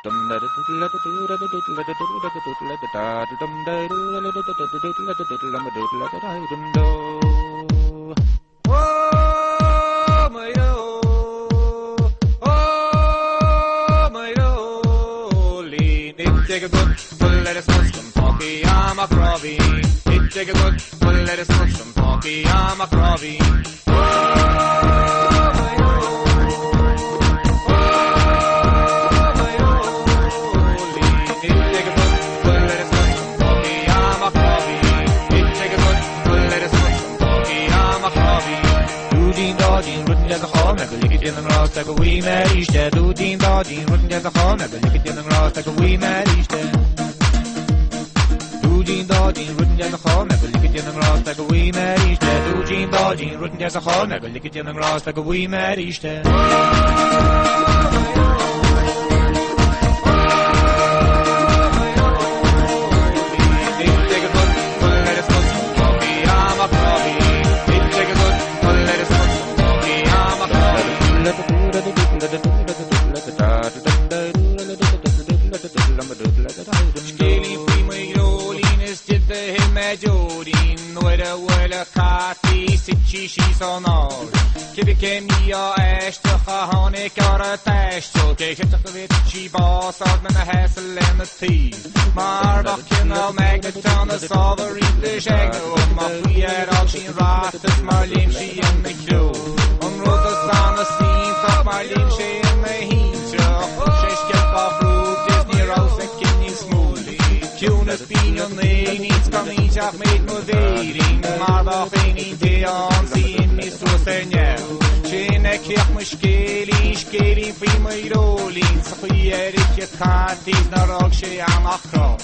Take a good full lettuce mushroom funky, I'm a crobby. Take a good full lettuce mushroom funky, I'm a crobby. Take a good full lettuce mushroom funky, I'm a crobby. Take a good full lettuce mushroom funky, I'm a crobby. Doodin dodin, rootin' as a hall, never lick it in the grass like a wee Mary Shed. Doodin dodin, rootin' as a hall, never lick it in the grass like a wee Mary Shed. Doodin dodin, rootin' as a hall, never lick it in the grass like a wee Mary Shed. Doodin dodin, rootin' as a hall, never lick it in the grass like a wee Mary Shed. Skeli prima Rolines did the him Jodin, where Kati Sitchi she's on all. Kibike Mia Ashta Honik or a Tashto, take it to the Vitchi boss of the Hassel and the Tea. Marbach Magneton, the Sovereign English Agno, Mafia Auction Rastas, Marlin, she and the Crew. On Rosa San, the scene, top Marlin, she and the Heat. Sheshket off road, Disney Rouse and Kidney Smoothie. Kunas Pinion, they need coming, Jack made moving. Marbach, any day on, seeing me so senior. Shane Kirk Muskeli, prima Rolling, so here it can't, he's not all she am a crow.